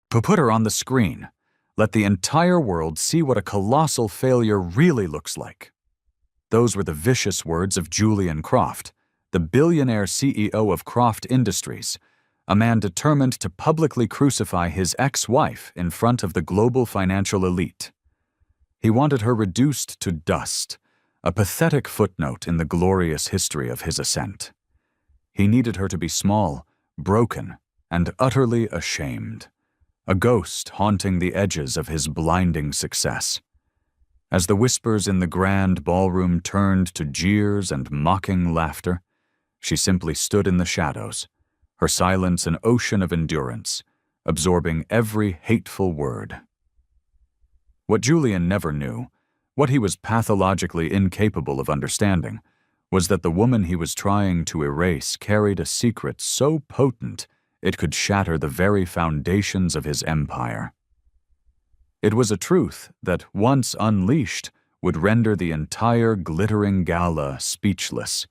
Put her on the screen. Let the entire world see what a colossal failure really looks like. Those were the vicious words of Julian Croft, the billionaire CEO of Croft Industries, a man determined to publicly crucify his ex-wife in front of the global financial elite. He wanted her reduced to dust, a pathetic footnote in the glorious history of his ascent. He needed her to be small, broken, and utterly ashamed, a ghost haunting the edges of his blinding success. As the whispers in the grand ballroom turned to jeers and mocking laughter, she simply stood in the shadows, her silence an ocean of endurance, absorbing every hateful word. What Julian never knew, what he was pathologically incapable of understanding, was that the woman he was trying to erase carried a secret so potent it could shatter the very foundations of his empire. It was a truth that, once unleashed, would render the entire glittering Gala speechless,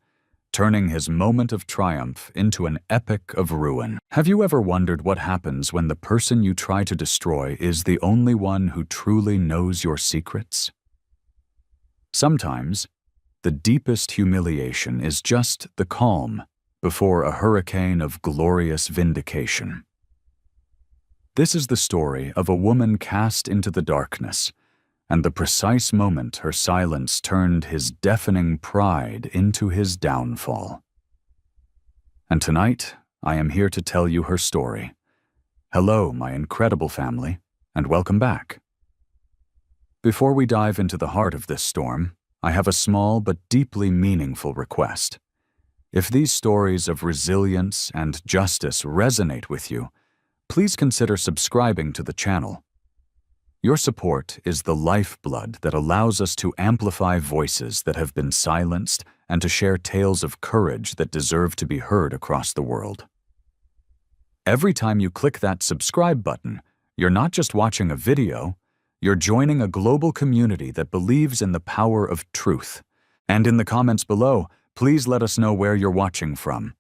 turning his moment of triumph into an epic of ruin. Have you ever wondered what happens when the person you try to destroy is the only one who truly knows your secrets? Sometimes, the deepest humiliation is just the calm before a hurricane of glorious vindication. This is the story of a woman cast into the darkness, and the precise moment her silence turned his deafening pride into his downfall. And tonight, I am here to tell you her story. Hello, my incredible family, and welcome back. Before we dive into the heart of this storm, I have a small but deeply meaningful request. If these stories of resilience and justice resonate with you, please consider subscribing to the channel. Your support is the lifeblood that allows us to amplify voices that have been silenced and to share tales of courage that deserve to be heard across the world. Every time you click that subscribe button, you're not just watching a video, you're joining a global community that believes in the power of truth. And in the comments below, please let us know where you're watching from.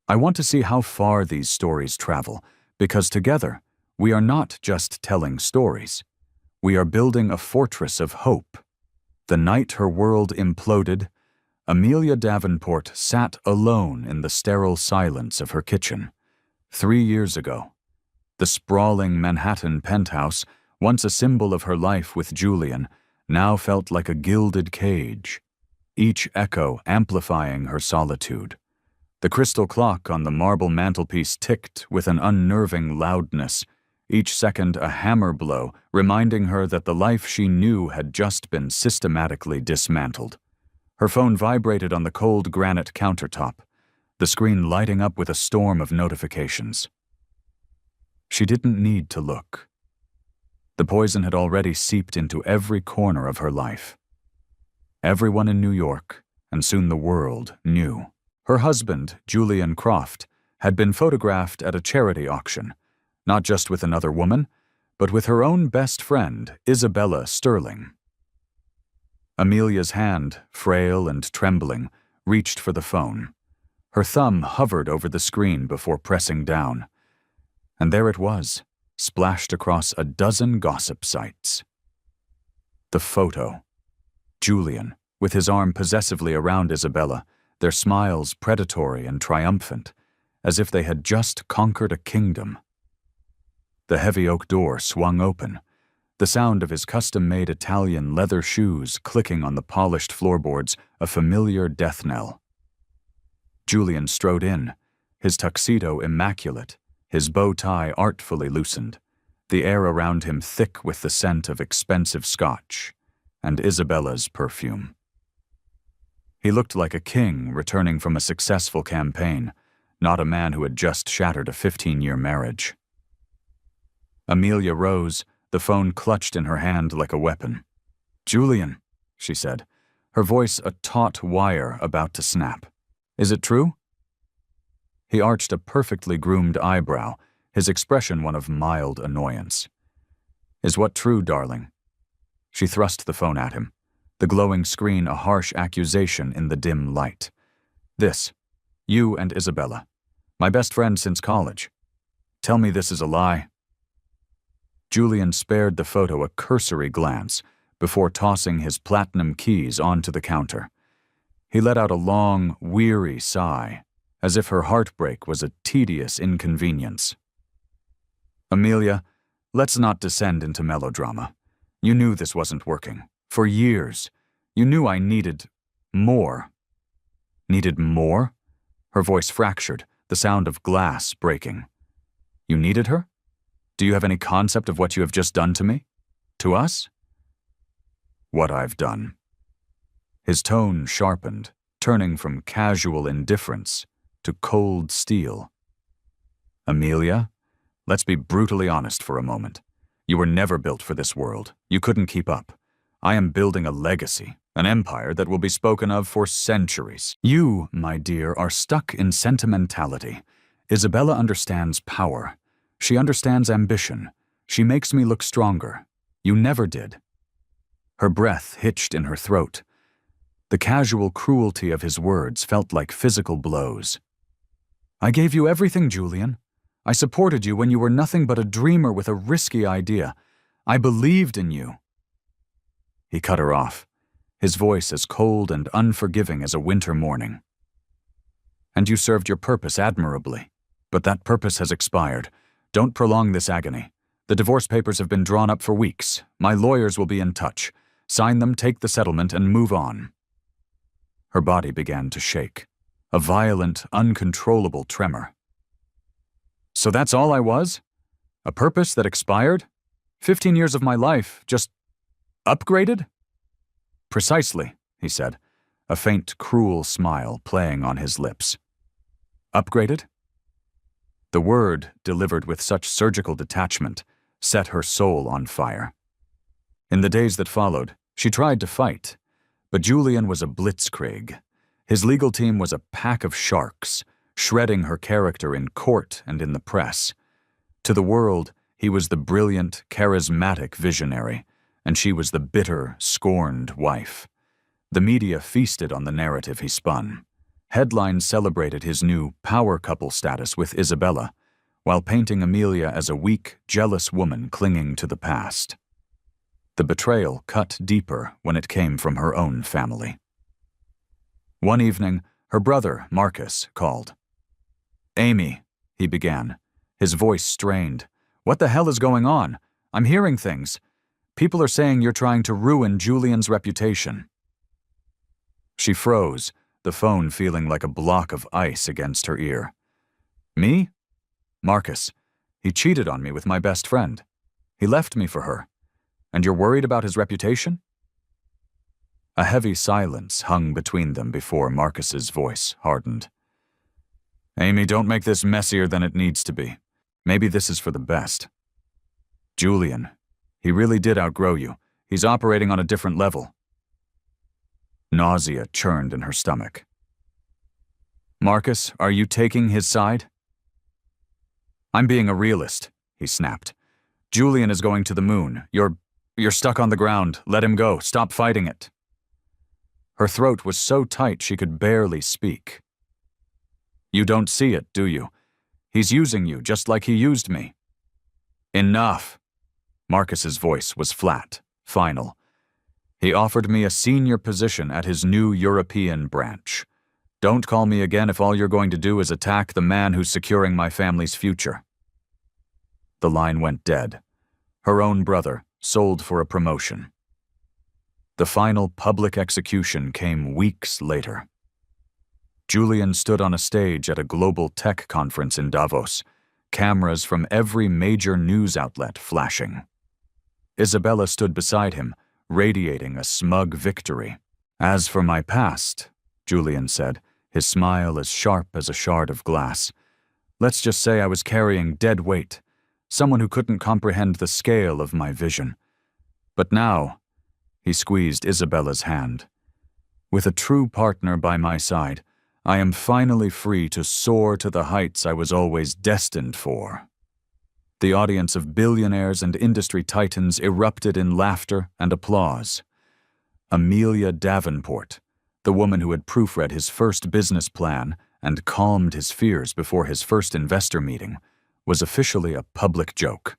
I want to see how far these stories travel, because together, we are not just telling stories. We are building a fortress of hope. The night her world imploded, Amelia Davenport sat alone in the sterile silence of her kitchen. 3 years ago, the sprawling Manhattan penthouse, once a symbol of her life with Julian, now felt like a gilded cage, each echo amplifying her solitude. The crystal clock on the marble mantelpiece ticked with an unnerving loudness, each second a hammer blow, reminding her that the life she knew had just been systematically dismantled. Her phone vibrated on the cold granite countertop, the screen lighting up with a storm of notifications. She didn't need to look. The poison had already seeped into every corner of her life. Everyone in New York, and soon the world, knew. Her husband, Julian Croft, had been photographed at a charity auction, not just with another woman, but with her own best friend, Isabella Sterling. Amelia's hand, frail and trembling, reached for the phone. Her thumb hovered over the screen before pressing down. And there it was, splashed across a dozen gossip sites. The photo. Julian, with his arm possessively around Isabella, their smiles predatory and triumphant, as if they had just conquered a kingdom. The heavy oak door swung open, the sound of his custom-made Italian leather shoes clicking on the polished floorboards a familiar death knell. Julian strode in, his tuxedo immaculate, his bow tie artfully loosened, the air around him thick with the scent of expensive scotch and Isabella's perfume. He looked like a king returning from a successful campaign, not a man who had just shattered a 15-year marriage. Amelia rose, the phone clutched in her hand like a weapon. "Julian," she said, her voice a taut wire about to snap. "Is it true?" He arched a perfectly groomed eyebrow, his expression one of mild annoyance. "Is what true, darling?" She thrust the phone at him, the glowing screen a harsh accusation in the dim light. "This. You and Isabella. My best friend since college. Tell me this is a lie." Julian spared the photo a cursory glance before tossing his platinum keys onto the counter. He let out a long, weary sigh, as if her heartbreak was a tedious inconvenience. Amelia, let's not descend into melodrama. You knew this wasn't working. For years. You knew I needed more. Needed more? Her voice fractured, the sound of glass breaking. You needed her? Do you have any concept of what you have just done to me? To us? What I've done. His tone sharpened, turning from casual indifference to cold steel. Amelia, let's be brutally honest for a moment. You were never built for this world. You couldn't keep up. I am building a legacy, an empire that will be spoken of for centuries. You, my dear, are stuck in sentimentality. Isabella understands power. She understands ambition. She makes me look stronger. You never did. Her breath hitched in her throat. The casual cruelty of his words felt like physical blows. I gave you everything, Julian. I supported you when you were nothing but a dreamer with a risky idea. I believed in you. He cut her off, his voice as cold and unforgiving as a winter morning. And you served your purpose admirably. But that purpose has expired. Don't prolong this agony. The divorce papers have been drawn up for weeks. My lawyers will be in touch. Sign them, take the settlement, and move on. Her body began to shake, a violent, uncontrollable tremor. So that's all I was? A purpose that expired? 15 years of my life, just upgraded? Precisely, he said, a faint, cruel smile playing on his lips. Upgraded? The word, delivered with such surgical detachment, set her soul on fire. In the days that followed, she tried to fight, but Julian was a blitzkrieg. His legal team was a pack of sharks, shredding her character in court and in the press. To the world, he was the brilliant, charismatic visionary, and she was the bitter, scorned wife. The media feasted on the narrative he spun. Headlines celebrated his new power couple status with Isabella, while painting Amelia as a weak, jealous woman clinging to the past. The betrayal cut deeper when it came from her own family. One evening, her brother, Marcus, called. Amy, he began, his voice strained. What the hell is going on? I'm hearing things. People are saying you're trying to ruin Julian's reputation. She froze, the phone feeling like a block of ice against her ear. Me? Marcus. He cheated on me with my best friend. He left me for her. And you're worried about his reputation? A heavy silence hung between them before Marcus's voice hardened. Amy, don't make this messier than it needs to be. Maybe this is for the best. Julian, he really did outgrow you. He's operating on a different level. Nausea churned in her stomach. Marcus, are you taking his side? I'm being a realist, he snapped. Julian is going to the moon. You're stuck on the ground. Let him go. Stop fighting it. Her throat was so tight she could barely speak. You don't see it, do you? He's using you just like he used me. Enough. Marcus's voice was flat, final. He offered me a senior position at his new European branch. Don't call me again if all you're going to do is attack the man who's securing my family's future. The line went dead. Her own brother, sold for a promotion. The final public execution came weeks later. Julian stood on a stage at a global tech conference in Davos, cameras from every major news outlet flashing. Isabella stood beside him, radiating a smug victory. As for my past, Julian said, his smile as sharp as a shard of glass, let's just say I was carrying dead weight, someone who couldn't comprehend the scale of my vision. But now, he squeezed Isabella's hand. With a true partner by my side, I am finally free to soar to the heights I was always destined for. The audience of billionaires and industry titans erupted in laughter and applause. Amelia Davenport, the woman who had proofread his first business plan and calmed his fears before his first investor meeting, was officially a public joke.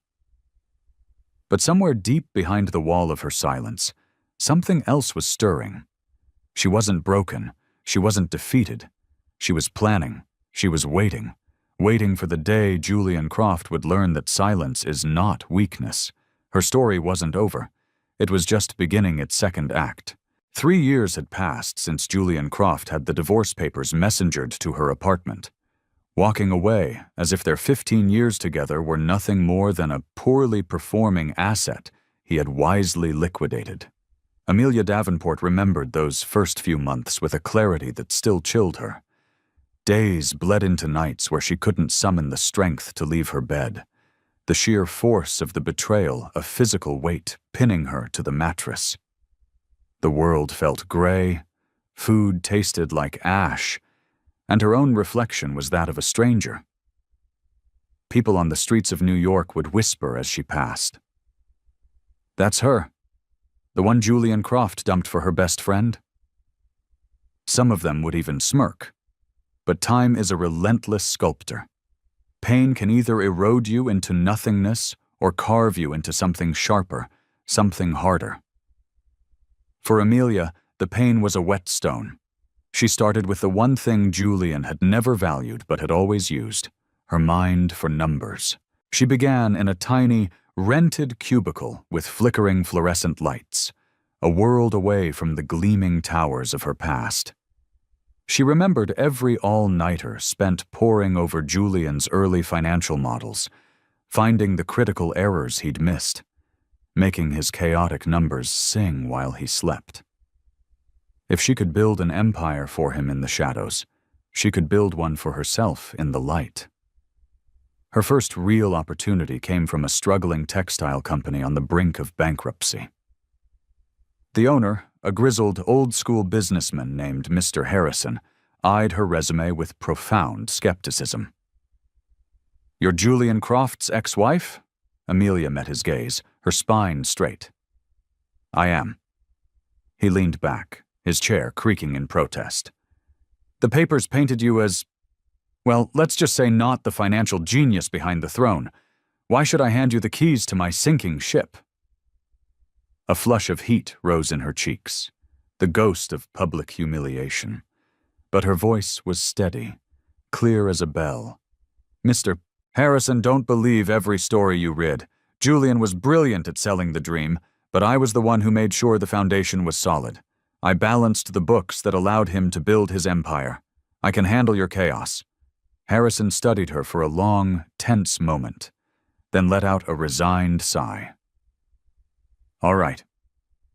But somewhere deep behind the wall of her silence, something else was stirring. She wasn't broken. She wasn't defeated. She was planning. She was waiting. Waiting for the day Julian Croft would learn that silence is not weakness. Her story wasn't over. It was just beginning its second act. 3 years had passed since Julian Croft had the divorce papers messengered to her apartment. Walking away, as if their 15 years together were nothing more than a poorly performing asset he had wisely liquidated. Amelia Davenport remembered those first few months with a clarity that still chilled her. Days bled into nights where she couldn't summon the strength to leave her bed. The sheer force of the betrayal, a physical weight, pinning her to the mattress. The world felt gray, food tasted like ash, and her own reflection was that of a stranger. People on the streets of New York would whisper as she passed. "That's her. The one Julian Croft dumped for her best friend?" Some of them would even smirk. But time is a relentless sculptor. Pain can either erode you into nothingness or carve you into something sharper, something harder. For Amelia, the pain was a whetstone. She started with the one thing Julian had never valued but had always used, her mind for numbers. She began in a tiny, rented cubicle with flickering fluorescent lights, a world away from the gleaming towers of her past. She remembered every all-nighter spent poring over Julian's early financial models, finding the critical errors he'd missed, making his chaotic numbers sing while he slept. If she could build an empire for him in the shadows, she could build one for herself in the light. Her first real opportunity came from a struggling textile company on the brink of bankruptcy. The owner, a grizzled, old-school businessman named Mr. Harrison, eyed her resume with profound skepticism. "You're Julian Croft's ex-wife?" Amelia met his gaze, her spine straight. "I am." He leaned back, his chair creaking in protest. "The papers painted you as, well, let's just say not the financial genius behind the throne. Why should I hand you the keys to my sinking ship?" A flush of heat rose in her cheeks, the ghost of public humiliation. But her voice was steady, clear as a bell. "Mr. Harrison, don't believe every story you read. Julian was brilliant at selling the dream, but I was the one who made sure the foundation was solid. I balanced the books that allowed him to build his empire. I can handle your chaos." Harrison studied her for a long, tense moment, then let out a resigned sigh. "All right.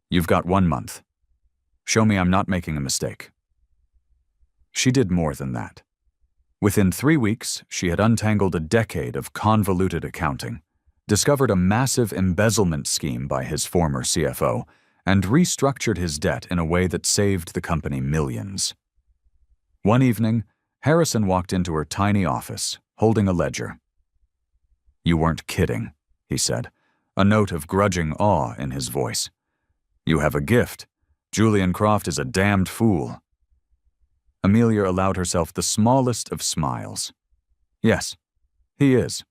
You've got 1 month. Show me I'm not making a mistake." She did more than that. Within 3 weeks, she had untangled a decade of convoluted accounting, discovered a massive embezzlement scheme by his former CFO, and restructured his debt in a way that saved the company millions. One evening, Harrison walked into her tiny office, holding a ledger. "You weren't kidding," he said, a note of grudging awe in his voice. "You have a gift. Julian Croft is a damned fool." Amelia allowed herself the smallest of smiles. "Yes, he is."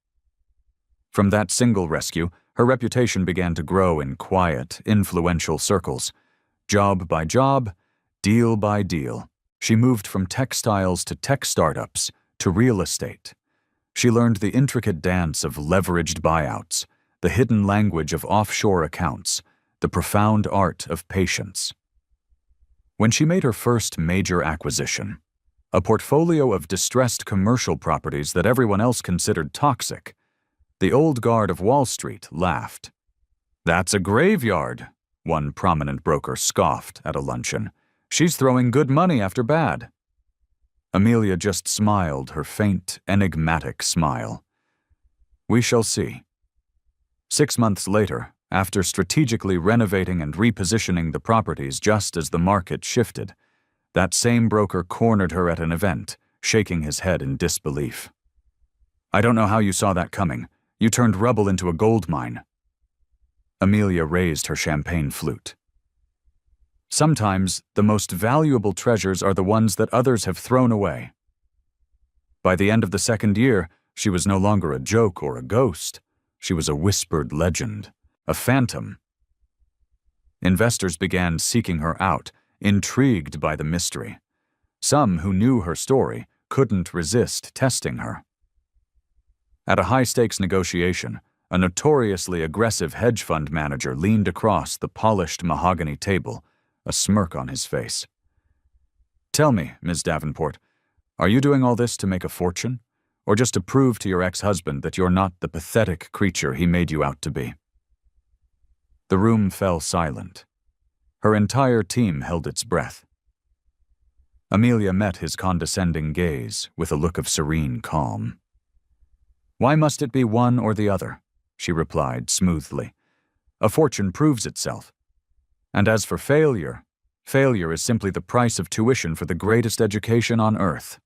From that single rescue, her reputation began to grow in quiet, influential circles. Job by job, deal by deal, she moved from textiles to tech startups to real estate. She learned the intricate dance of leveraged buyouts, the hidden language of offshore accounts, the profound art of patience. When she made her first major acquisition, a portfolio of distressed commercial properties that everyone else considered toxic, the old guard of Wall Street laughed. "That's a graveyard," one prominent broker scoffed at a luncheon. "She's throwing good money after bad." Amelia just smiled her faint, enigmatic smile. "We shall see." 6 months later, after strategically renovating and repositioning the properties just as the market shifted, that same broker cornered her at an event, shaking his head in disbelief. "I don't know how you saw that coming. You turned rubble into a gold mine." Amelia raised her champagne flute. Sometimes the most valuable treasures are the ones that others have thrown away. By the end of the 2nd year, she was no longer a joke or a ghost. She was a whispered legend, a phantom. Investors began seeking her out, intrigued by the mystery. Some who knew her story couldn't resist testing her. At a high-stakes negotiation, a notoriously aggressive hedge fund manager leaned across the polished mahogany table, a smirk on his face. "Tell me, Ms. Davenport, are you doing all this to make a fortune, or just to prove to your ex-husband that you're not the pathetic creature he made you out to be?" The room fell silent. Her entire team held its breath. Amelia met his condescending gaze with a look of serene calm. "Why must it be one or the other?" she replied smoothly. "A fortune proves itself. And as for failure, failure is simply the price of tuition for the greatest education on earth."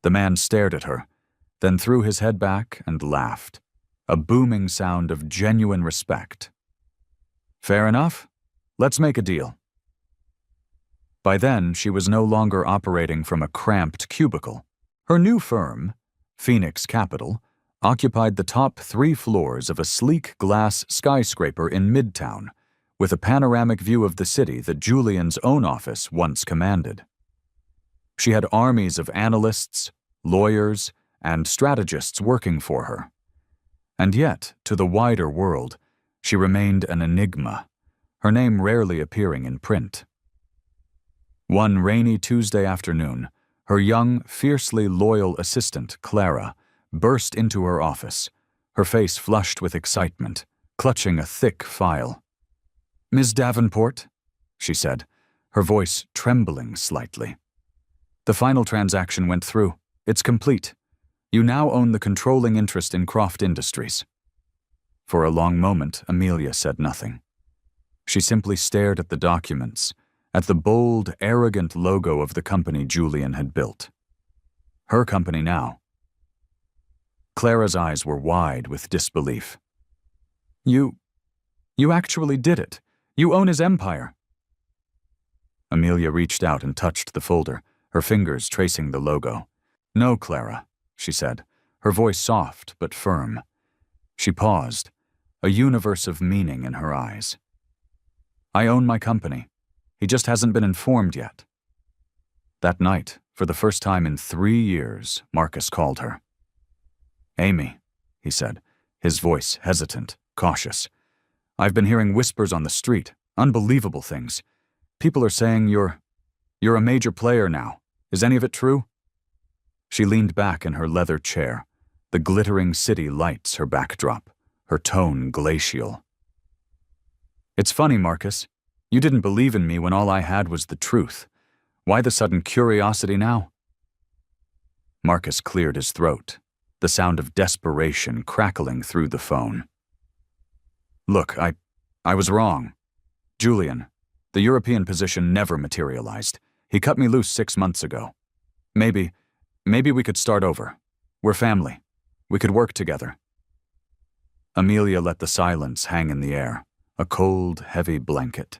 The man stared at her, then threw his head back and laughed, a booming sound of genuine respect. "Fair enough. Let's make a deal." By then, she was no longer operating from a cramped cubicle. Her new firm, Phoenix Capital, occupied the top 3 floors of a sleek glass skyscraper in Midtown, with a panoramic view of the city that Julian's own office once commanded. She had armies of analysts, lawyers, and strategists working for her. And yet, to the wider world, she remained an enigma, her name rarely appearing in print. One rainy Tuesday afternoon, her young, fiercely loyal assistant, Clara, burst into her office, her face flushed with excitement, clutching a thick file. "Ms. Davenport," she said, her voice trembling slightly. "The final transaction went through. It's complete. You now own the controlling interest in Croft Industries." For a long moment, Amelia said nothing. She simply stared at the documents, at the bold, arrogant logo of the company Julian had built. Her company now. Clara's eyes were wide with disbelief. You actually did it. You own his empire." Amelia reached out and touched the folder, her fingers tracing the logo. "No, Clara," she said, her voice soft but firm. She paused, a universe of meaning in her eyes. "I own my company. He just hasn't been informed yet." That night, for the first time in 3 years, Marcus called her. "Amy," he said, his voice hesitant, cautious. "I've been hearing whispers on the street, unbelievable things. People are saying you're a major player now. Is any of it true?" She leaned back in her leather chair, the glittering city lights her backdrop, her tone glacial. "It's funny, Marcus. You didn't believe in me when all I had was the truth. Why the sudden curiosity now?" Marcus cleared his throat, the sound of desperation crackling through the phone. "Look, I was wrong. Julian, the European position never materialized. He cut me loose 6 months ago. Maybe we could start over. We're family. We could work together." Amelia let the silence hang in the air, a cold, heavy blanket.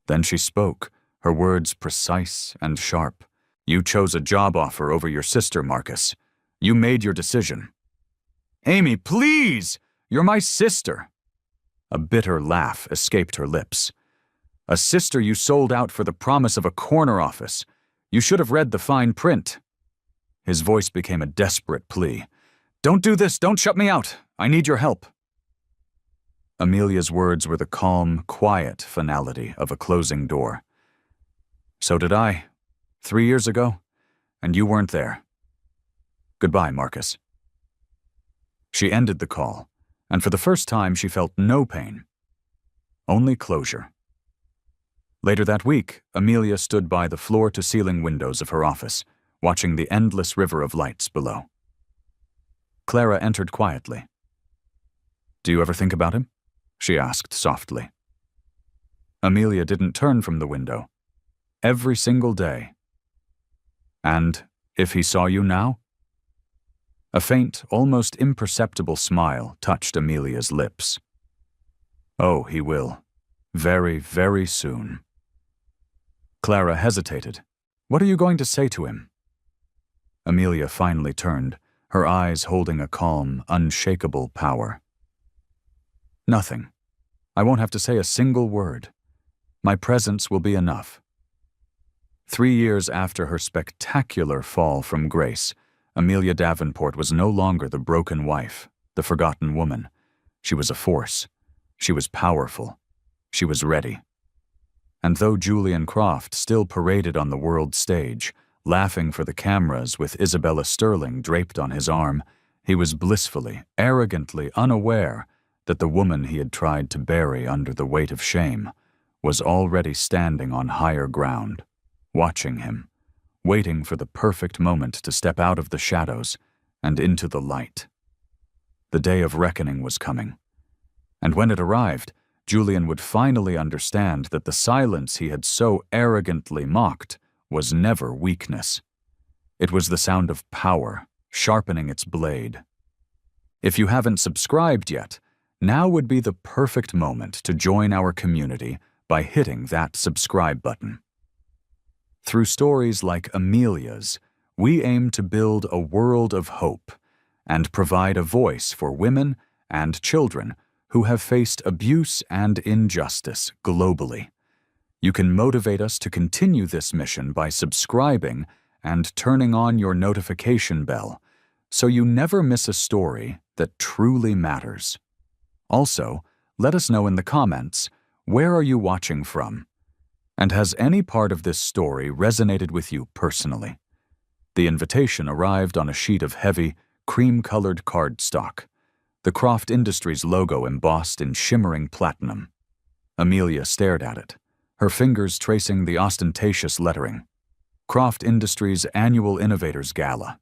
Then she spoke, her words precise and sharp. "You chose a job offer over your sister, Marcus. You made your decision." "Amy, please! You're my sister!" A bitter laugh escaped her lips. "A sister you sold out for the promise of a corner office. You should have read the fine print." His voice became a desperate plea. "Don't do this! Don't shut me out! I need your help." Amelia's words were the calm, quiet finality of a closing door. "So did I, 3 years ago, and you weren't there. Goodbye, Marcus." She ended the call, and for the first time she felt no pain, only closure. Later that week, Amelia stood by the floor-to-ceiling windows of her office, watching the endless river of lights below. Clara entered quietly. "Do you ever think about him?" she asked softly. Amelia didn't turn from the window. "Every single day." "And if he saw you now?" A faint, almost imperceptible smile touched Amelia's lips. "Oh, he will. Very, very soon." Clara hesitated. "What are you going to say to him?" Amelia finally turned, her eyes holding a calm, unshakable power. Nothing. I won't have to say a single word. My presence will be enough. 3 years after her spectacular fall from grace, Amelia Davenport was no longer the broken wife, the forgotten woman. She was a force. She was powerful. She was ready. And though Julian Croft still paraded on the world stage, laughing for the cameras with Isabella Sterling draped on his arm, he was blissfully, arrogantly unaware that the woman he had tried to bury under the weight of shame was already standing on higher ground, watching him, waiting for the perfect moment to step out of the shadows and into the light. The day of reckoning was coming. And when it arrived, Julian would finally understand that the silence he had so arrogantly mocked was never weakness. It was the sound of power, sharpening its blade. If you haven't subscribed yet, now would be the perfect moment to join our community by hitting that subscribe button. Through stories like Amelia's, we aim to build a world of hope and provide a voice for women and children who have faced abuse and injustice globally. You can motivate us to continue this mission by subscribing and turning on your notification bell so you never miss a story that truly matters. Also, let us know in the comments, where are you watching from? And has any part of this story resonated with you personally? The invitation arrived on a sheet of heavy, cream-colored cardstock, the Croft Industries logo embossed in shimmering platinum. Amelia stared at it, her fingers tracing the ostentatious lettering. Croft Industries Annual Innovators Gala.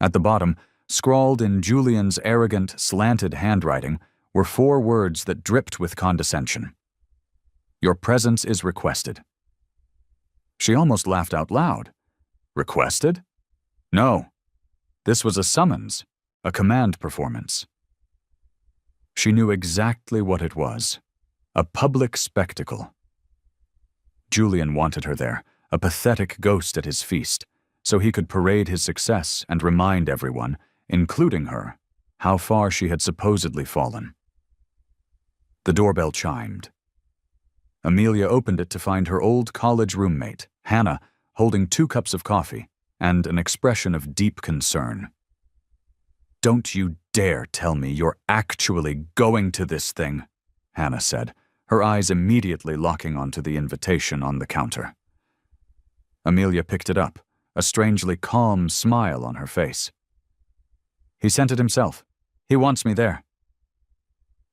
At the bottom, scrawled in Julian's arrogant, slanted handwriting, were 4 words that dripped with condescension. Your presence is requested. She almost laughed out loud. Requested? No. This was a summons, a command performance. She knew exactly what it was. A public spectacle. Julian wanted her there, a pathetic ghost at his feast, so he could parade his success and remind everyone, including her, how far she had supposedly fallen. The doorbell chimed. Amelia opened it to find her old college roommate, Hannah, holding 2 cups of coffee and an expression of deep concern. Don't you dare tell me you're actually going to this thing, Hannah said, her eyes immediately locking onto the invitation on the counter. Amelia picked it up, a strangely calm smile on her face. He sent it himself. He wants me there.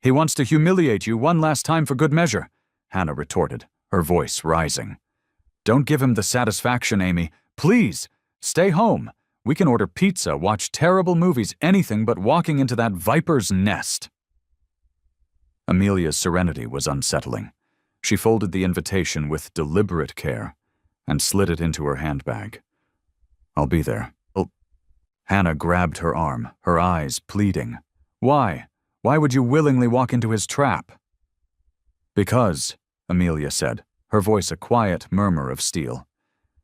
He wants to humiliate you one last time for good measure, Hannah retorted, her voice rising. Don't give him the satisfaction, Amy. Please, stay home. We can order pizza, watch terrible movies, anything but walking into that viper's nest. Amelia's serenity was unsettling. She folded the invitation with deliberate care and slid it into her handbag. I'll be there. Hannah grabbed her arm, her eyes pleading. Why? Why would you willingly walk into his trap? Because, Amelia said, her voice a quiet murmur of steel.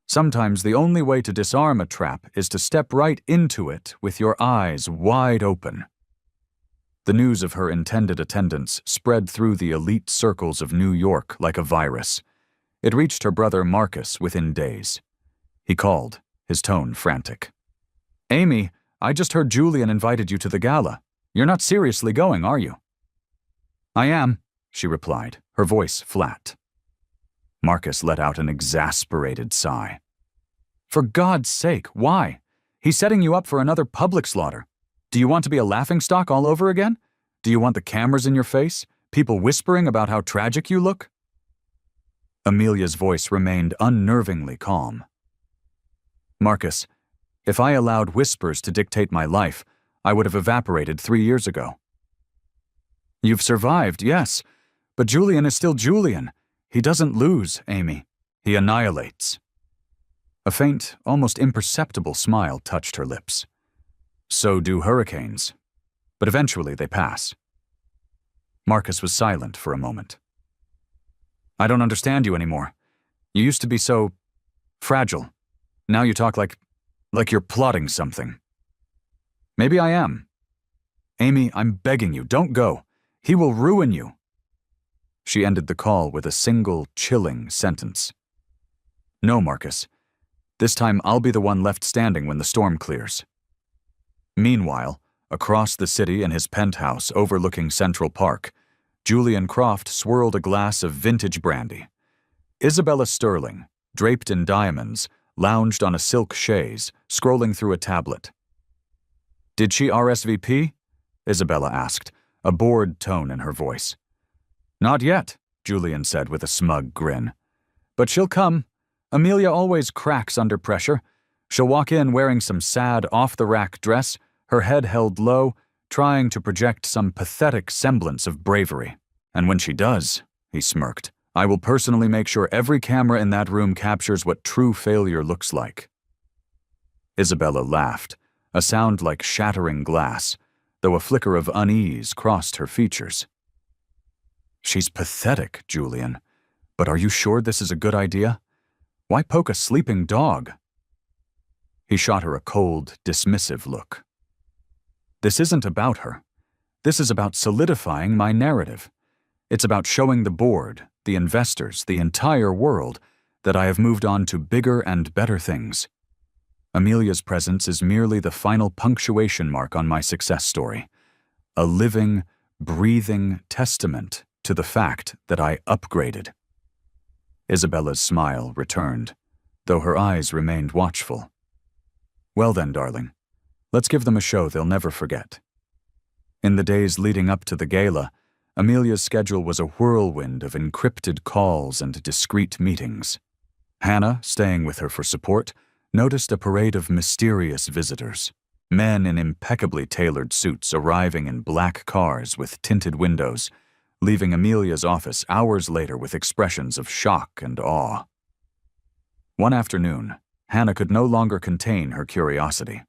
Sometimes the only way to disarm a trap is to step right into it with your eyes wide open. The news of her intended attendance spread through the elite circles of New York like a virus. It reached her brother Marcus within days. He called, his tone frantic. Amy, I just heard Julian invited you to the gala. You're not seriously going, are you? I am, she replied, her voice flat. Marcus let out an exasperated sigh. For God's sake, why? He's setting you up for another public slaughter. Do you want to be a laughingstock all over again? Do you want the cameras in your face? People whispering about how tragic you look? Amelia's voice remained unnervingly calm. Marcus, if I allowed whispers to dictate my life, I would have evaporated 3 years ago. You've survived, yes, but Julian is still Julian. He doesn't lose, Amy. He annihilates. A faint, almost imperceptible smile touched her lips. So do hurricanes. But eventually they pass. Marcus was silent for a moment. I don't understand you anymore. You used to be so fragile. Now you talk like you're plotting something. Maybe I am. Amy, I'm begging you, don't go. He will ruin you." She ended the call with a single, chilling sentence. "No, Marcus. This time I'll be the one left standing when the storm clears." Meanwhile, across the city in his penthouse overlooking Central Park, Julian Croft swirled a glass of vintage brandy. Isabella Sterling, draped in diamonds, lounged on a silk chaise, scrolling through a tablet. "Did she RSVP?" Isabella asked, a bored tone in her voice. "Not yet," Julian said with a smug grin. "But she'll come. Amelia always cracks under pressure. She'll walk in wearing some sad, off-the-rack dress, her head held low, trying to project some pathetic semblance of bravery. And when she does," he smirked, "I will personally make sure every camera in that room captures what true failure looks like." Isabella laughed, a sound like shattering glass, though a flicker of unease crossed her features. "She's pathetic, Julian. But are you sure this is a good idea? Why poke a sleeping dog?" He shot her a cold, dismissive look. "This isn't about her. This is about solidifying my narrative. It's about showing the board, the investors, the entire world, that I have moved on to bigger and better things. Amelia's presence is merely the final punctuation mark on my success story, a living, breathing testament to the fact that I upgraded." Isabella's smile returned, though her eyes remained watchful. "Well then, darling, let's give them a show they'll never forget." In the days leading up to the gala, Amelia's schedule was a whirlwind of encrypted calls and discreet meetings. Hannah, staying with her for support, noticed a parade of mysterious visitors, men in impeccably tailored suits arriving in black cars with tinted windows, leaving Amelia's office hours later with expressions of shock and awe. One afternoon, Hannah could no longer contain her curiosity.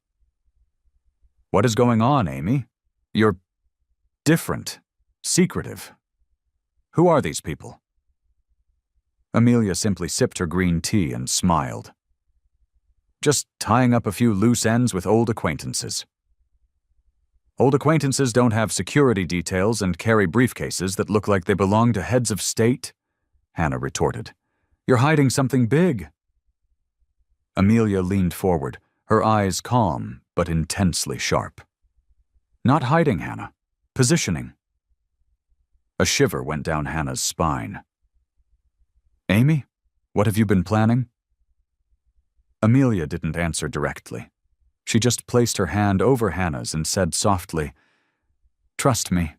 "What is going on, Amy? You're different, secretive. Who are these people?" Amelia simply sipped her green tea and smiled. "Just tying up a few loose ends with old acquaintances." "Old acquaintances don't have security details and carry briefcases that look like they belong to heads of state," Hannah retorted. "You're hiding something big." Amelia leaned forward, her eyes calm but intensely sharp. "Not hiding, Hannah. Positioning." A shiver went down Hannah's spine. "Amy, what have you been planning?" Amelia didn't answer directly. She just placed her hand over Hannah's and said softly, "Trust me."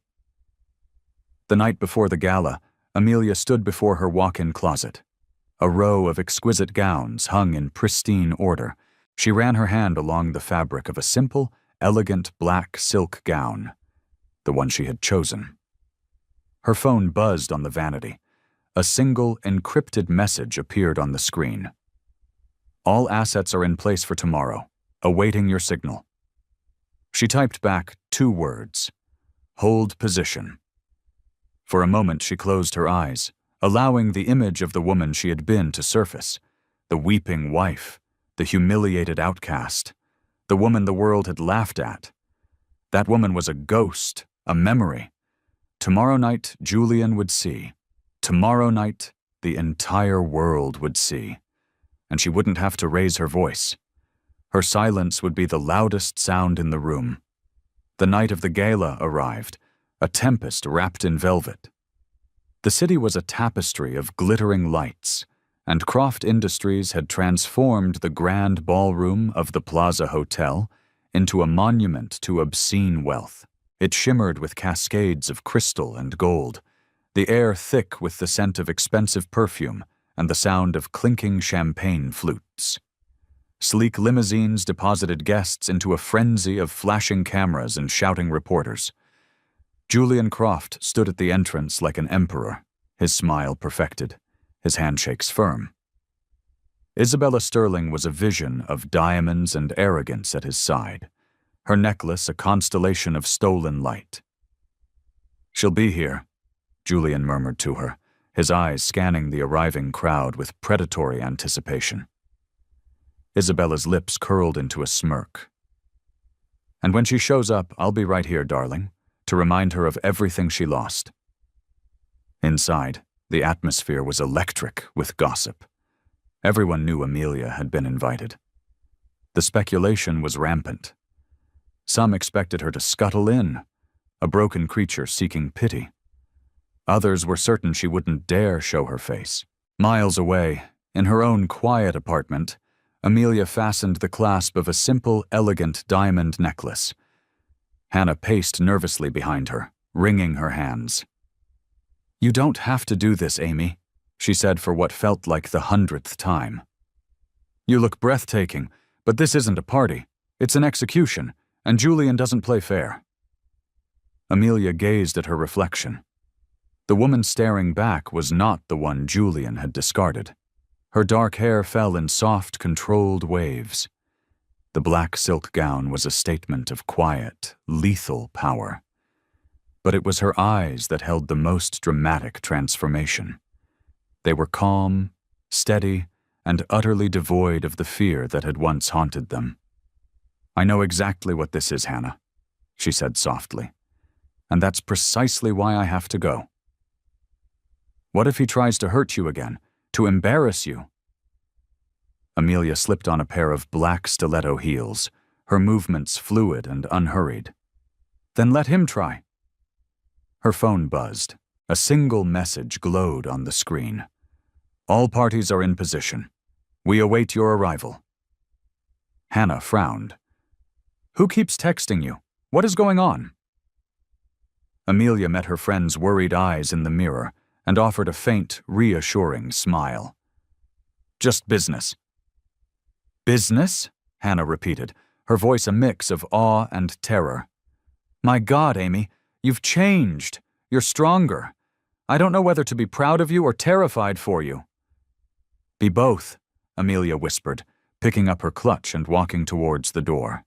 The night before the gala, Amelia stood before her walk-in closet. A row of exquisite gowns hung in pristine order. She ran her hand along the fabric of a simple, elegant black silk gown, the one she had chosen. Her phone buzzed on the vanity. A single, encrypted message appeared on the screen. "All assets are in place for tomorrow, awaiting your signal." She typed back 2 words: "Hold position." For a moment she closed her eyes, allowing the image of the woman she had been to surface, the weeping wife, the humiliated outcast, the woman the world had laughed at. That woman was a ghost, a memory. Tomorrow night, Julian would see. Tomorrow night, the entire world would see. And she wouldn't have to raise her voice. Her silence would be the loudest sound in the room. The night of the gala arrived, a tempest wrapped in velvet. The city was a tapestry of glittering lights, and Croft Industries had transformed the grand ballroom of the Plaza Hotel into a monument to obscene wealth. It shimmered with cascades of crystal and gold, the air thick with the scent of expensive perfume and the sound of clinking champagne flutes. Sleek limousines deposited guests into a frenzy of flashing cameras and shouting reporters. Julian Croft stood at the entrance like an emperor, his smile perfected, his handshakes firm. Isabella Sterling was a vision of diamonds and arrogance at his side, her necklace a constellation of stolen light. "She'll be here," Julian murmured to her, his eyes scanning the arriving crowd with predatory anticipation. Isabella's lips curled into a smirk. "And when she shows up, I'll be right here, darling. to remind her of everything she lost. Inside, the atmosphere was electric with gossip. Everyone knew Amelia had been invited. The speculation was rampant. Some expected her to scuttle in, a broken creature seeking pity. Others were certain she wouldn't dare show her face. Miles away, in her own quiet apartment, Amelia fastened the clasp of a simple, elegant diamond necklace. Hannah paced nervously behind her, wringing her hands. "You don't have to do this, Amy," she said for what felt like the 100th time. "You look breathtaking, but this isn't a party. It's an execution, and Julian doesn't play fair." Amelia gazed at her reflection. The woman staring back was not the one Julian had discarded. Her dark hair fell in soft, controlled waves. The black silk gown was a statement of quiet, lethal power. But it was her eyes that held the most dramatic transformation. They were calm, steady, and utterly devoid of the fear that had once haunted them. "I know exactly what this is, Hannah," she said softly. "And that's precisely why I have to go." "What if he tries to hurt you again, to embarrass you?" Amelia slipped on a pair of black stiletto heels, her movements fluid and unhurried. "Then let him try." Her phone buzzed. A single message glowed on the screen. "All parties are in position. We await your arrival." Hannah frowned. "Who keeps texting you? What is going on?" Amelia met her friend's worried eyes in the mirror and offered a faint, reassuring smile. "Just business." "Business?" Hannah repeated, her voice a mix of awe and terror. "My God, Amy, you've changed. You're stronger. I don't know whether to be proud of you or terrified for you." "Be both," Amelia whispered, picking up her clutch and walking towards the door.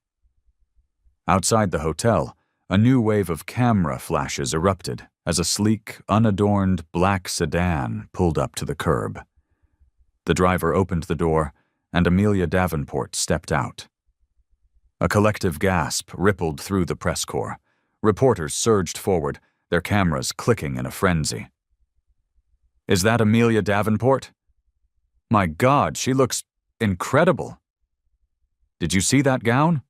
Outside the hotel, a new wave of camera flashes erupted as a sleek, unadorned black sedan pulled up to the curb. The driver opened the door, and Amelia Davenport stepped out. A collective gasp rippled through the press corps. Reporters surged forward, their cameras clicking in a frenzy. "Is that Amelia Davenport? My God, she looks incredible. Did you see that gown?"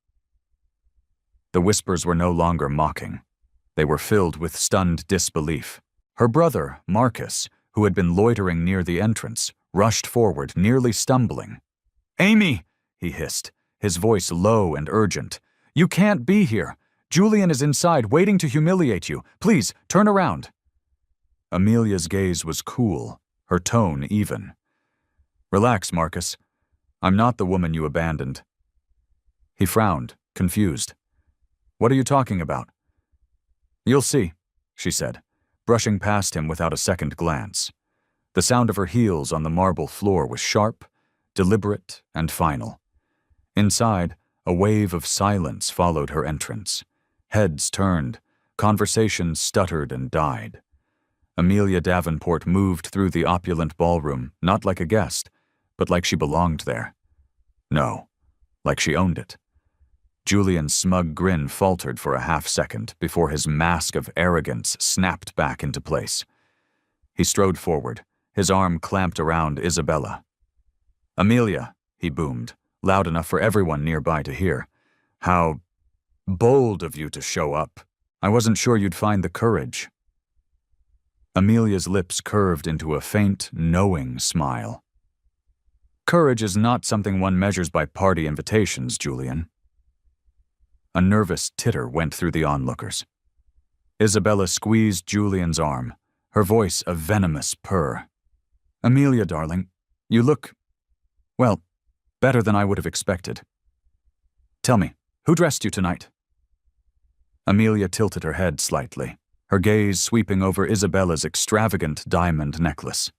The whispers were no longer mocking. They were filled with stunned disbelief. Her brother, Marcus, who had been loitering near the entrance, rushed forward, nearly stumbling. "Amy!" he hissed, his voice low and urgent. "You can't be here. Julian is inside, waiting to humiliate you. Please, turn around." Amelia's gaze was cool, her tone even. "Relax, Marcus. I'm not the woman you abandoned." He frowned, confused. "What are you talking about?" "You'll see," she said, brushing past him without a second glance. The sound of her heels on the marble floor was sharp, deliberate, and final. Inside, a wave of silence followed her entrance. Heads turned, conversations stuttered and died. Amelia Davenport moved through the opulent ballroom, not like a guest, but like she belonged there. No, like she owned it. Julian's smug grin faltered for a half-second before his mask of arrogance snapped back into place. He strode forward, his arm clamped around Isabella. "Amelia," he boomed, loud enough for everyone nearby to hear. "How bold of you to show up. I wasn't sure you'd find the courage." Amelia's lips curved into a faint, knowing smile. "Courage is not something one measures by party invitations, Julian." A nervous titter went through the onlookers. Isabella squeezed Julian's arm, her voice a venomous purr. "Amelia, darling, you look, well, better than I would have expected. Tell me, who dressed you tonight?" Amelia tilted her head slightly, her gaze sweeping over Isabella's extravagant diamond necklace.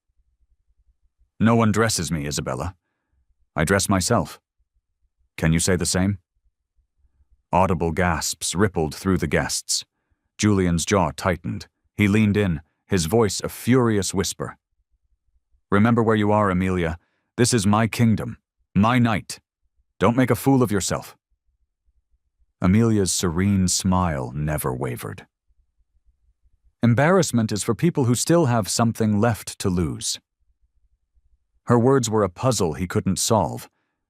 "No one dresses me, Isabella. I dress myself. Can you say the same?" Audible gasps rippled through the guests. Julian's jaw tightened. He leaned in, his voice a furious whisper. "Remember where you are, Amelia. This is my kingdom, my night. Don't make a fool of yourself." Amelia's serene smile never wavered. Embarrassment is for people who still have something left to lose. Her words were a puzzle he couldn't solve,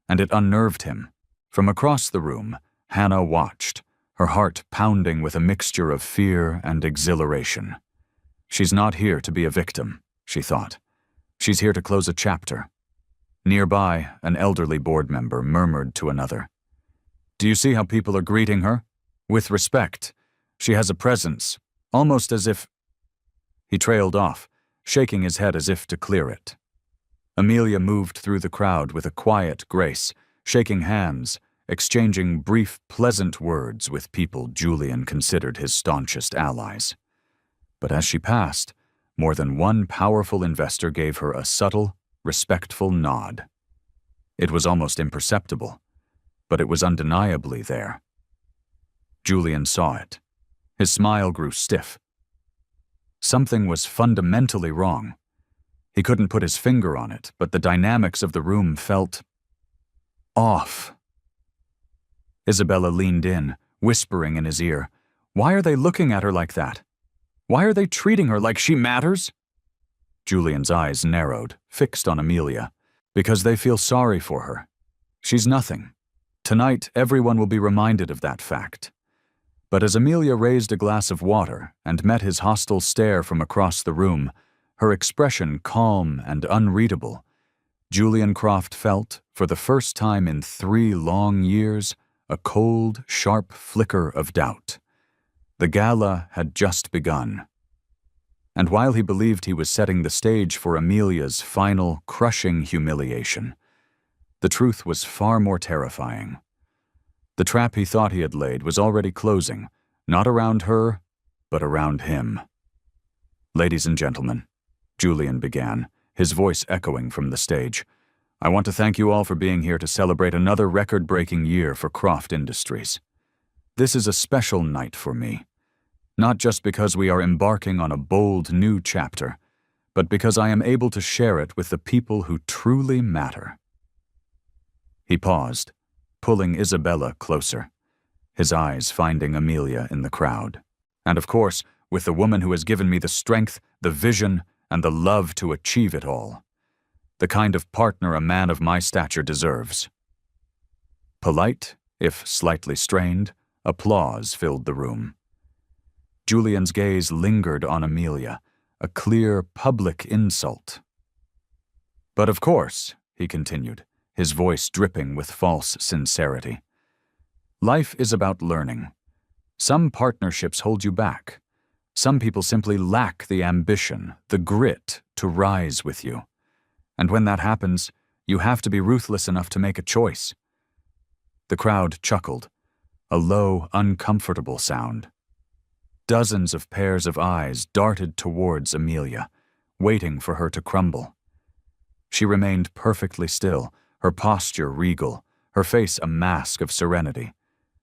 and it unnerved him. From across the room, Hannah watched, her heart pounding with a mixture of fear and exhilaration. She's not here to be a victim, she thought. She's here to close a chapter. Nearby, an elderly board member murmured to another, "Do you see how people are greeting her? With respect. She has a presence, almost as if—" He trailed off, shaking his head as if to clear it. Amelia moved through the crowd with a quiet grace, shaking hands, exchanging brief, pleasant words with people Julian considered his staunchest allies. But as she passed, more than one powerful investor gave her a subtle, respectful nod. It was almost imperceptible, but it was undeniably there. Julian saw it. His smile grew stiff. Something was fundamentally wrong. He couldn't put his finger on it, but the dynamics of the room felt off. Isabella leaned in, whispering in his ear, "Why are they looking at her like that? Why are they treating her like she matters?" Julian's eyes narrowed, fixed on Amelia. "Because they feel sorry for her. She's nothing. Tonight, everyone will be reminded of that fact." But as Amelia raised a glass of water and met his hostile stare from across the room, her expression calm and unreadable, Julian Croft felt, for the first time in 3 long years, a cold, sharp flicker of doubt. The gala had just begun. And while he believed he was setting the stage for Amelia's final, crushing humiliation, the truth was far more terrifying. The trap he thought he had laid was already closing, not around her, but around him. "Ladies and gentlemen," Julian began, his voice echoing from the stage, "I want to thank you all for being here to celebrate another record-breaking year for Croft Industries. This is a special night for me, not just because we are embarking on a bold new chapter, but because I am able to share it with the people who truly matter." He paused, pulling Isabella closer, his eyes finding Amelia in the crowd. "And of course, with the woman who has given me the strength, the vision, and the love to achieve it all. The kind of partner a man of my stature deserves." Polite, if slightly strained, applause filled the room. Julian's gaze lingered on Amelia, a clear public insult. "But of course," he continued, his voice dripping with false sincerity, "life is about learning. Some partnerships hold you back. Some people simply lack the ambition, the grit to rise with you. And when that happens, you have to be ruthless enough to make a choice." The crowd chuckled, a low, uncomfortable sound. Dozens of pairs of eyes darted towards Amelia, waiting for her to crumble. She remained perfectly still, her posture regal, her face a mask of serenity.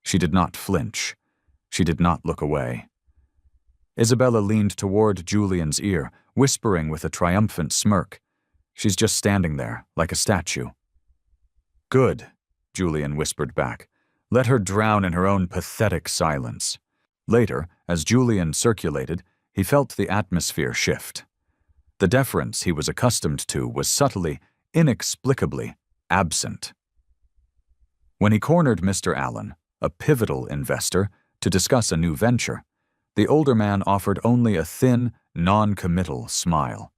She did not flinch. She did not look away. Isabella leaned toward Julian's ear, whispering with a triumphant smirk, "She's just standing there, like a statue." "Good," Julian whispered back. "Let her drown in her own pathetic silence." Later, as Julian circulated, he felt the atmosphere shift. The deference he was accustomed to was subtly, inexplicably absent. When he cornered Mr. Allen, a pivotal investor, to discuss a new venture, the older man offered only a thin, non-committal smile.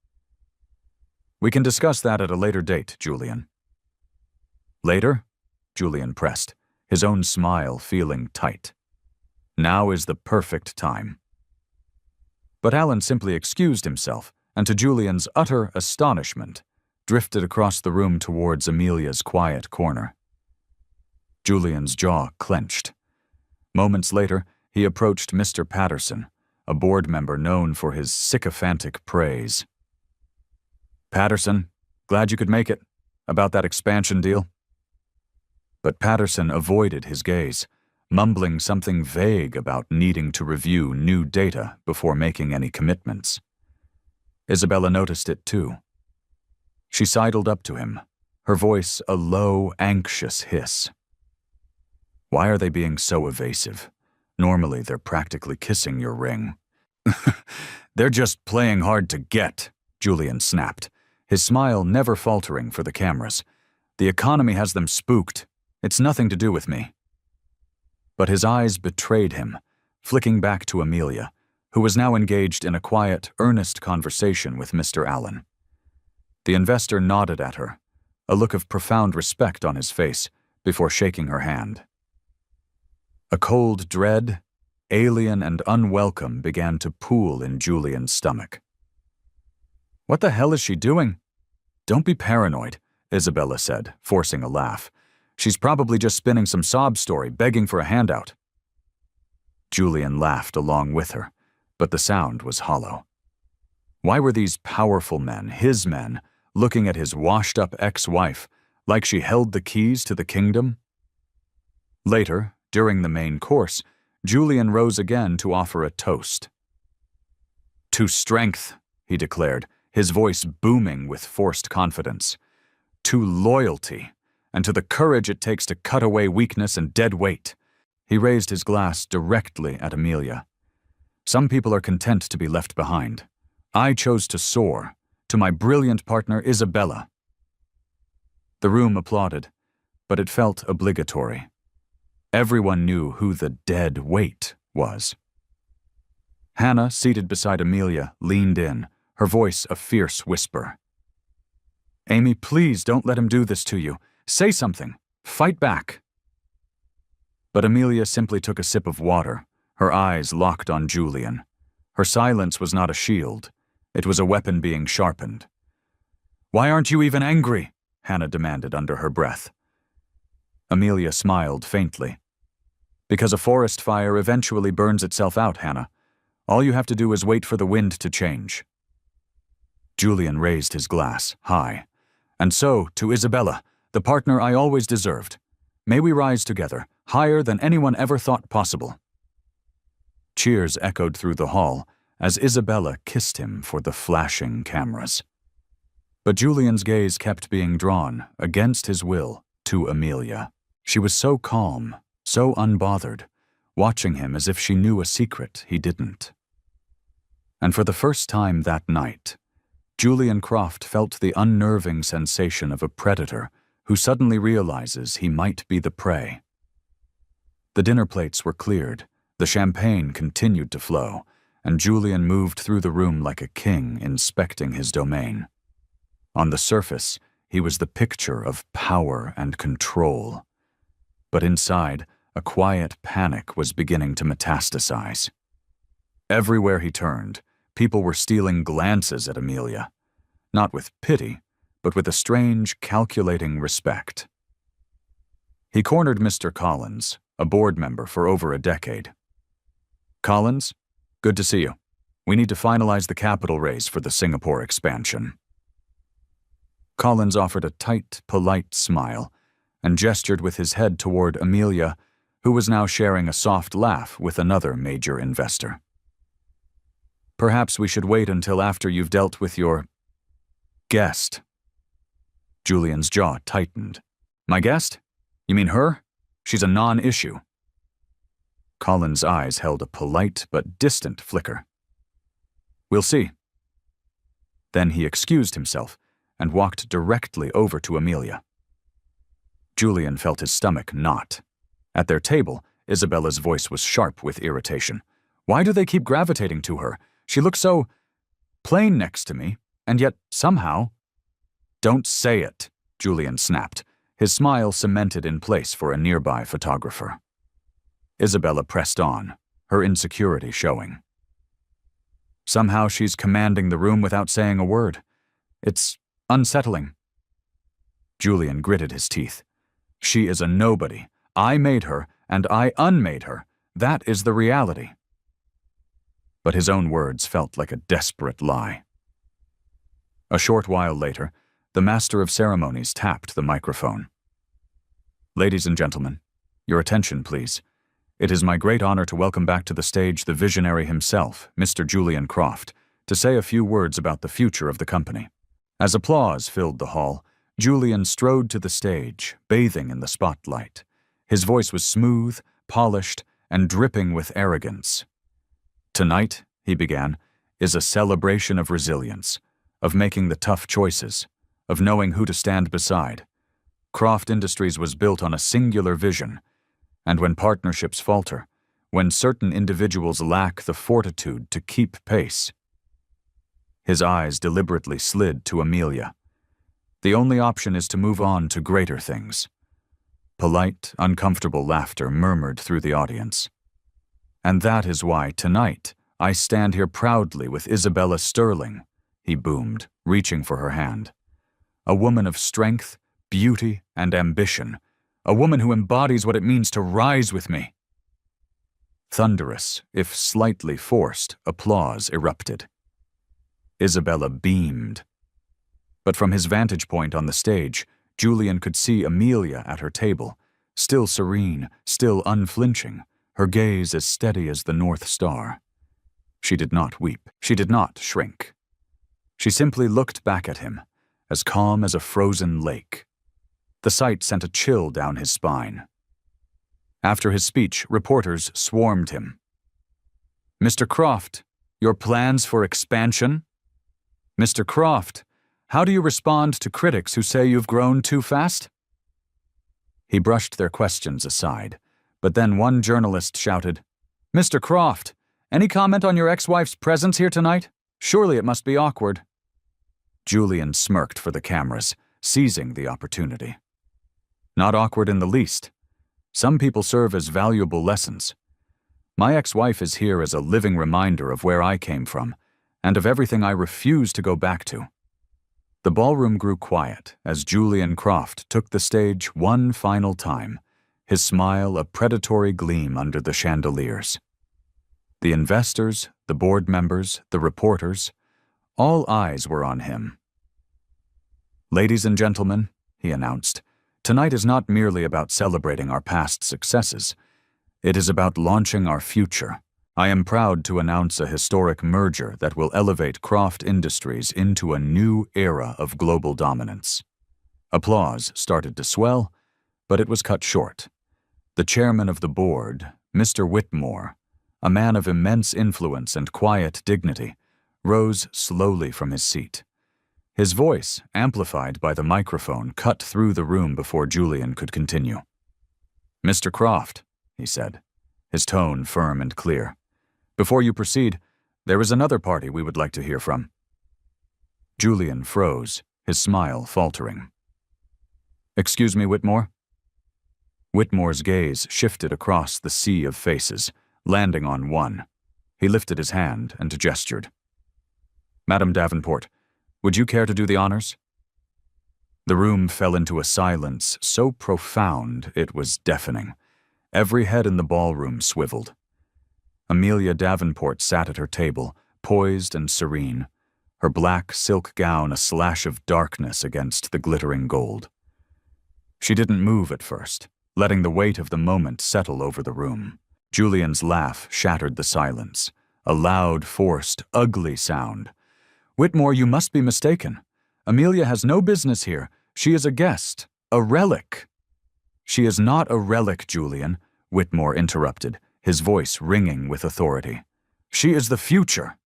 "We can discuss that at a later date, Julian." "Later?" Julian pressed, his own smile feeling tight. "Now is the perfect time." But Allen simply excused himself, and to Julian's utter astonishment, drifted across the room towards Amelia's quiet corner. Julian's jaw clenched. Moments later, he approached Mr. Patterson, a board member known for his sycophantic praise. "Patterson, glad you could make it. About that expansion deal?" But Patterson avoided his gaze, mumbling something vague about needing to review new data before making any commitments. Isabella noticed it too. She sidled up to him, her voice a low, anxious hiss. "Why are they being so evasive? Normally they're practically kissing your ring." They're just playing hard to get, Julian snapped, his smile never faltering for the cameras. The economy has them spooked. It's nothing to do with me. But his eyes betrayed him, flicking back to Amelia, who was now engaged in a quiet, earnest conversation with Mr. Allen. The investor nodded at her, a look of profound respect on his face, before shaking her hand. A cold dread, alien and unwelcome, began to pool in Julian's stomach. What the hell is she doing? Don't be paranoid, Isabella said, forcing a laugh. She's probably just spinning some sob story, begging for a handout. Julian laughed along with her, but the sound was hollow. Why were these powerful men, his men, looking at his washed-up ex-wife like she held the keys to the kingdom? Later, during the main course, Julian rose again to offer a toast. To strength, he declared, his voice booming with forced confidence. To loyalty, and to the courage it takes to cut away weakness and dead weight. He raised his glass directly at Amelia. Some people are content to be left behind. I chose to soar, to my brilliant partner Isabella. The room applauded, but it felt obligatory. Everyone knew who the dead weight was. Hannah, seated beside Amelia, leaned in, her voice a fierce whisper. Amy, please don't let him do this to you. Say something. Fight back. But Amelia simply took a sip of water, her eyes locked on Julian. Her silence was not a shield. It was a weapon being sharpened. Why aren't you even angry? Hannah demanded under her breath. Amelia smiled faintly. Because a forest fire eventually burns itself out, Hannah. All you have to do is wait for the wind to change. Julian raised his glass, high. And so, to Isabella, the partner I always deserved. May we rise together, higher than anyone ever thought possible. Cheers echoed through the hall as Isabella kissed him for the flashing cameras. But Julian's gaze kept being drawn, against his will, to Amelia. She was so calm, so unbothered, watching him as if she knew a secret he didn't. And for the first time that night, Julian Croft felt the unnerving sensation of a predator who suddenly realizes he might be the prey. The dinner plates were cleared, the champagne continued to flow, and Julian moved through the room like a king inspecting his domain. On the surface, he was the picture of power and control. But inside, a quiet panic was beginning to metastasize. Everywhere he turned, people were stealing glances at Amelia, not with pity, but with a strange, calculating respect. He cornered Mr. Collins, a board member for over a decade. Collins, good to see you. We need to finalize the capital raise for the Singapore expansion. Collins offered a tight, polite smile and gestured with his head toward Amelia, who was now sharing a soft laugh with another major investor. Perhaps we should wait until after you've dealt with your guest. Julian's jaw tightened. My guest? You mean her? She's a non-issue. Collins' eyes held a polite but distant flicker. We'll see. Then he excused himself and walked directly over to Amelia. Julian felt his stomach knot. At their table, Isabella's voice was sharp with irritation. Why do they keep gravitating to her? She looks so plain next to me, and yet somehow... Don't say it, Julian snapped, his smile cemented in place for a nearby photographer. Isabella pressed on, her insecurity showing. Somehow she's commanding the room without saying a word. It's unsettling. Julian gritted his teeth. She is a nobody. I made her, and I unmade her. That is the reality. But his own words felt like a desperate lie. A short while later, the master of ceremonies tapped the microphone. Ladies and gentlemen, your attention, please. It is my great honor to welcome back to the stage the visionary himself, Mr. Julian Croft, to say a few words about the future of the company. As applause filled the hall, Julian strode to the stage, bathing in the spotlight. His voice was smooth, polished, and dripping with arrogance. Tonight, he began, is a celebration of resilience, of making the tough choices, of knowing who to stand beside. Croft Industries was built on a singular vision, and when partnerships falter, when certain individuals lack the fortitude to keep pace. His eyes deliberately slid to Amelia. The only option is to move on to greater things. Polite, uncomfortable laughter murmured through the audience. And that is why, tonight, I stand here proudly with Isabella Sterling, he boomed, reaching for her hand. A woman of strength, beauty, and ambition. A woman who embodies what it means to rise with me. Thunderous, if slightly forced, applause erupted. Isabella beamed. But from his vantage point on the stage, Julian could see Amelia at her table, still serene, still unflinching, her gaze as steady as the North Star. She did not weep. She did not shrink. She simply looked back at him, as calm as a frozen lake. The sight sent a chill down his spine. After his speech, reporters swarmed him. "Mr. Croft, your plans for expansion? Mr. Croft, how do you respond to critics who say you've grown too fast?" He brushed their questions aside, but then one journalist shouted, "Mr. Croft, any comment on your ex-wife's presence here tonight? Surely it must be awkward." Julian smirked for the cameras, seizing the opportunity. "Not awkward in the least. Some people serve as valuable lessons. My ex-wife is here as a living reminder of where I came from, and of everything I refuse to go back to." The ballroom grew quiet as Julian Croft took the stage one final time, his smile a predatory gleam under the chandeliers. The investors, the board members, the reporters, all eyes were on him. "Ladies and gentlemen," he announced, "tonight is not merely about celebrating our past successes. It is about launching our future. I am proud to announce a historic merger that will elevate Croft Industries into a new era of global dominance." Applause started to swell, but it was cut short. The chairman of the board, Mr. Whitmore, a man of immense influence and quiet dignity, rose slowly from his seat. His voice, amplified by the microphone, cut through the room before Julian could continue. "Mr. Croft," he said, his tone firm and clear, "before you proceed, there is another party we would like to hear from." Julian froze, his smile faltering. "Excuse me, Whitmore?" Whitmore's gaze shifted across the sea of faces, landing on one. He lifted his hand and gestured. "Madam Davenport, would you care to do the honors?" The room fell into a silence so profound it was deafening. Every head in the ballroom swiveled. Amelia Davenport sat at her table, poised and serene, her black silk gown a slash of darkness against the glittering gold. She didn't move at first, letting the weight of the moment settle over the room. Julian's laugh shattered the silence, a loud, forced, ugly sound. "Whitmore, you must be mistaken. Amelia has no business here. She is a guest, a relic." "She is not a relic, Julian," Whitmore interrupted, his voice ringing with authority. "She is the future."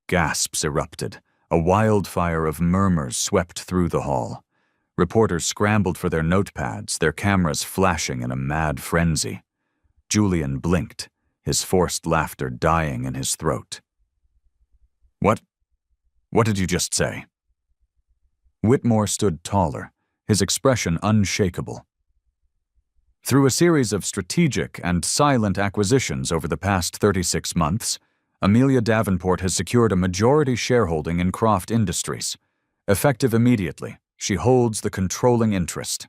Gasps erupted. A wildfire of murmurs swept through the hall. Reporters scrambled for their notepads, their cameras flashing in a mad frenzy. Julian blinked, his forced laughter dying in his throat. What did you just say?" Whitmore stood taller, his expression unshakable. "Through a series of strategic and silent acquisitions over the past 36 months, Amelia Davenport has secured a majority shareholding in Croft Industries. Effective immediately, she holds the controlling interest."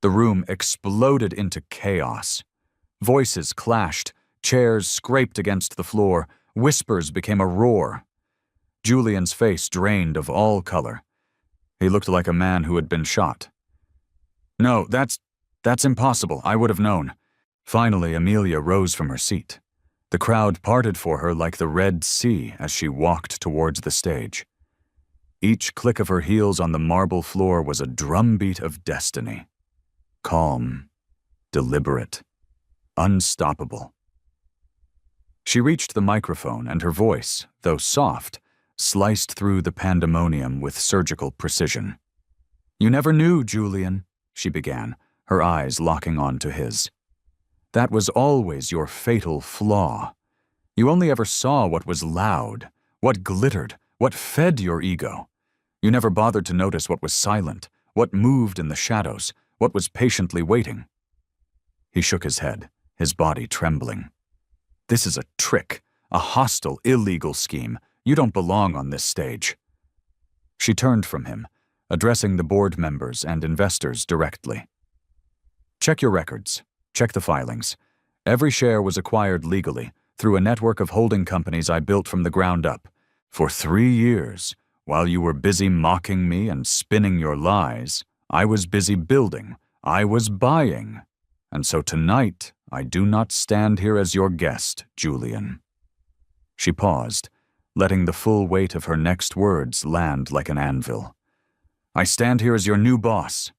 The room exploded into chaos. Voices clashed, chairs scraped against the floor, whispers became a roar. Julian's face drained of all color. He looked like a man who had been shot. "No, that's impossible. I would have known." Finally, Amelia rose from her seat. The crowd parted for her like the Red Sea as she walked towards the stage. Each click of her heels on the marble floor was a drumbeat of destiny. Calm, deliberate, unstoppable. She reached the microphone, and her voice, though soft, sliced through the pandemonium with surgical precision. "You never knew, Julian," she began, her eyes locking onto his. "That was always your fatal flaw. You only ever saw what was loud, what glittered, what fed your ego. You never bothered to notice what was silent, what moved in the shadows, what was patiently waiting." He shook his head, his body trembling. "This is a trick, a hostile, illegal scheme. You don't belong on this stage." She turned from him, addressing the board members and investors directly. "Check your records. Check the filings. Every share was acquired legally through a network of holding companies I built from the ground up. For 3 years, while you were busy mocking me and spinning your lies, I was busy building. I was buying. And so tonight, I do not stand here as your guest, Julian." She paused, letting the full weight of her next words land like an anvil. "I stand here as your new boss."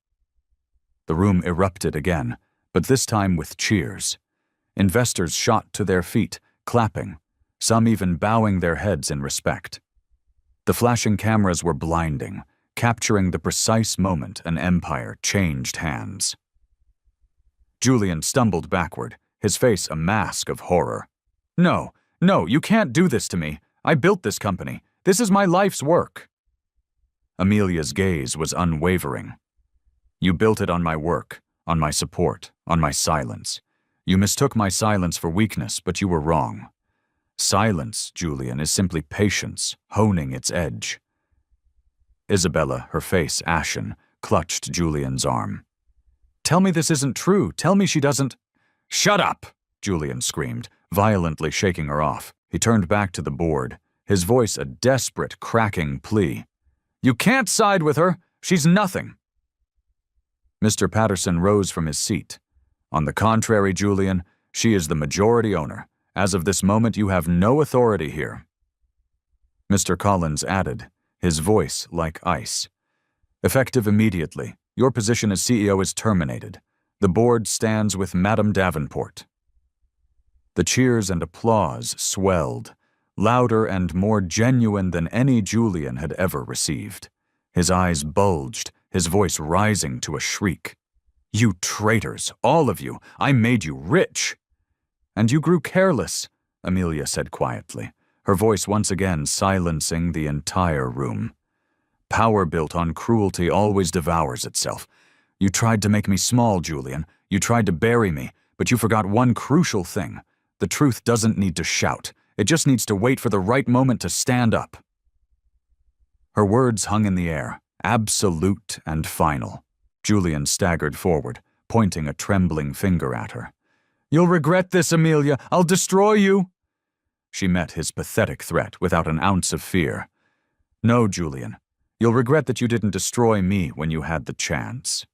The room erupted again, but this time with cheers. Investors shot to their feet, clapping, some even bowing their heads in respect. The flashing cameras were blinding, capturing the precise moment an empire changed hands. Julian stumbled backward, his face a mask of horror. No, you can't do this to me. I built this company. This is my life's work." Amelia's gaze was unwavering. "You built it on my work, on my support, on my silence. You mistook my silence for weakness, but you were wrong. Silence, Julian, is simply patience, honing its edge." Isabella, her face ashen, clutched Julian's arm. "Tell me this isn't true. Tell me she doesn't—" "Shut up!" Julian screamed, violently shaking her off. He turned back to the board, his voice a desperate, cracking plea. "You can't side with her. She's nothing." Mr. Patterson rose from his seat. "On the contrary, Julian, she is the majority owner. As of this moment, you have no authority here." Mr. Collins added, his voice like ice. "Effective immediately, your position as CEO is terminated. The board stands with Madame Davenport." The cheers and applause swelled, louder and more genuine than any Julian had ever received. His eyes bulged, his voice rising to a shriek. "You traitors, all of you! I made you rich!" "And you grew careless," Amelia said quietly, her voice once again silencing the entire room. "Power built on cruelty always devours itself. You tried to make me small, Julian. You tried to bury me, but you forgot one crucial thing. The truth doesn't need to shout. It just needs to wait for the right moment to stand up." Her words hung in the air, absolute and final. Julian staggered forward, pointing a trembling finger at her. "You'll regret this, Amelia. I'll destroy you." She met his pathetic threat without an ounce of fear. "No, Julian. You'll regret that you didn't destroy me when you had the chance."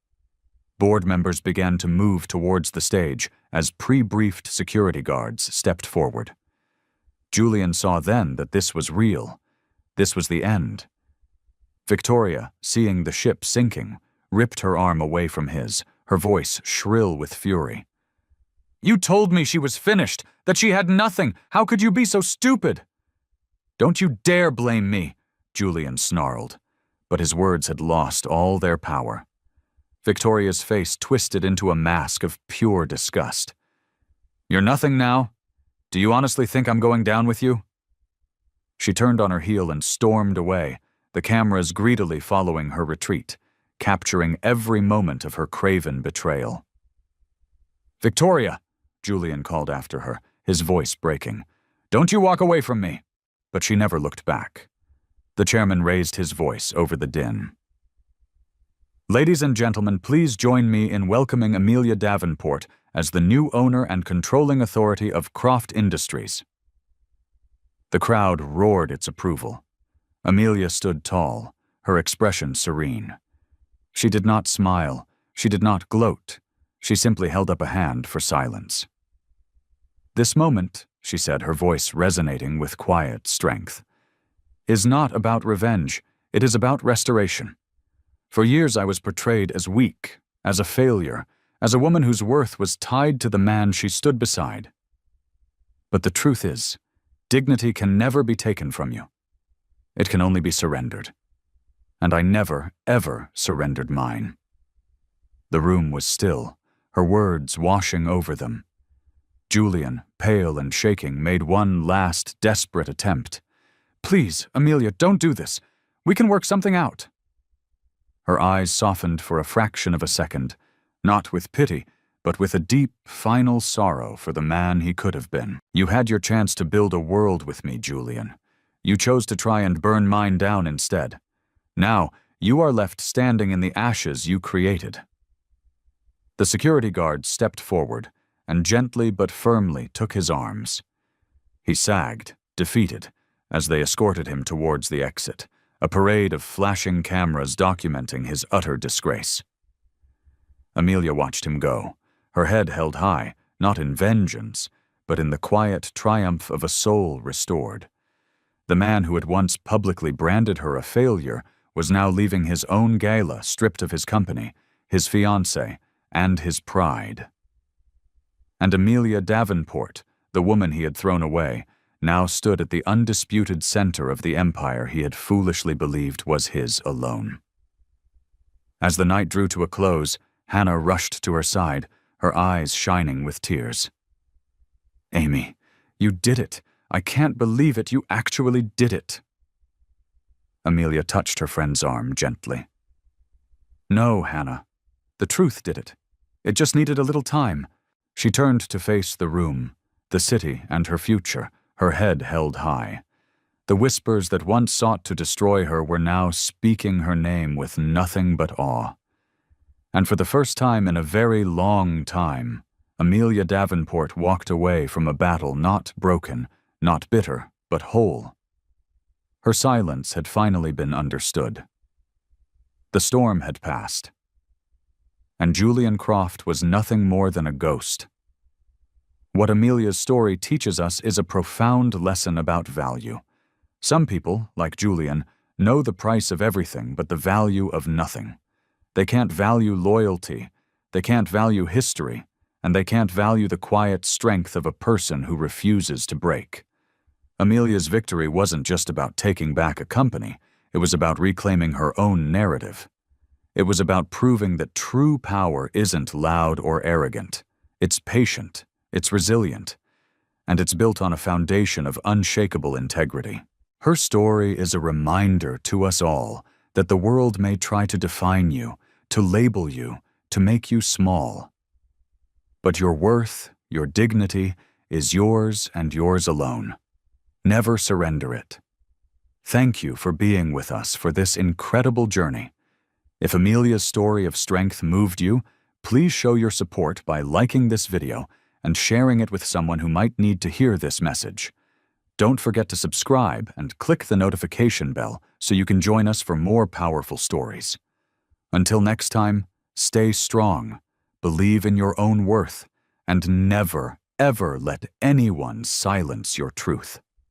Board members began to move towards the stage as pre-briefed security guards stepped forward. Julian saw then that this was real. This was the end. Victoria, seeing the ship sinking, ripped her arm away from his, her voice shrill with fury. "You told me she was finished, that she had nothing. How could you be so stupid?" "Don't you dare blame me," Julian snarled, but his words had lost all their power. Victoria's face twisted into a mask of pure disgust. "You're nothing now? Do you honestly think I'm going down with you?" She turned on her heel and stormed away, the cameras greedily following her retreat, capturing every moment of her craven betrayal. "Victoria!" Julian called after her, his voice breaking. "Don't you walk away from me!" But she never looked back. The chairman raised his voice over the din. "Ladies and gentlemen, please join me in welcoming Amelia Davenport as the new owner and controlling authority of Croft Industries." The crowd roared its approval. Amelia stood tall, her expression serene. She did not smile, she did not gloat, she simply held up a hand for silence. "This moment," she said, her voice resonating with quiet strength, "is not about revenge, it is about restoration. For years I was portrayed as weak, as a failure, as a woman whose worth was tied to the man she stood beside. But the truth is, dignity can never be taken from you. It can only be surrendered. And I never, ever surrendered mine. The room was still, her words washing over them. Julian, pale and shaking, made one last desperate attempt. "Please, Amelia, don't do this. We can work something out." Her eyes softened for a fraction of a second, not with pity, but with a deep, final sorrow for the man he could have been. "You had your chance to build a world with me, Julian. You chose to try and burn mine down instead. Now, you are left standing in the ashes you created." The security guard stepped forward and gently but firmly took his arms. He sagged, defeated, as they escorted him towards the exit, a parade of flashing cameras documenting his utter disgrace. Amelia watched him go, her head held high, not in vengeance, but in the quiet triumph of a soul restored. The man who had once publicly branded her a failure was now leaving his own Gala stripped of his company, his fiancée, and his pride. And Amelia Davenport, the woman he had thrown away, now stood at the undisputed center of the empire he had foolishly believed was his alone. As the night drew to a close, Hannah rushed to her side, her eyes shining with tears. "Amy, you did it. I can't believe it. You actually did it." Amelia touched her friend's arm gently. "No, Hannah. The truth did it. It just needed a little time." She turned to face the room, the city, and her future, her head held high. The whispers that once sought to destroy her were now speaking her name with nothing but awe. And for the first time in a very long time, Amelia Davenport walked away from a battle not broken, not bitter, but whole. Her silence had finally been understood. The storm had passed. And Julian Croft was nothing more than a ghost. What Amelia's story teaches us is a profound lesson about value. Some people, like Julian, know the price of everything but the value of nothing. They can't value loyalty, they can't value history, and they can't value the quiet strength of a person who refuses to break. Amelia's victory wasn't just about taking back a company, it was about reclaiming her own narrative. It was about proving that true power isn't loud or arrogant. It's patient, it's resilient, and it's built on a foundation of unshakable integrity. Her story is a reminder to us all that the world may try to define you, to label you, to make you small. But your worth, your dignity, is yours and yours alone. Never surrender it. Thank you for being with us for this incredible journey. If Amelia's story of strength moved you, please show your support by liking this video and sharing it with someone who might need to hear this message. Don't forget to subscribe and click the notification bell so you can join us for more powerful stories. Until next time, stay strong, believe in your own worth, and never, ever let anyone silence your truth.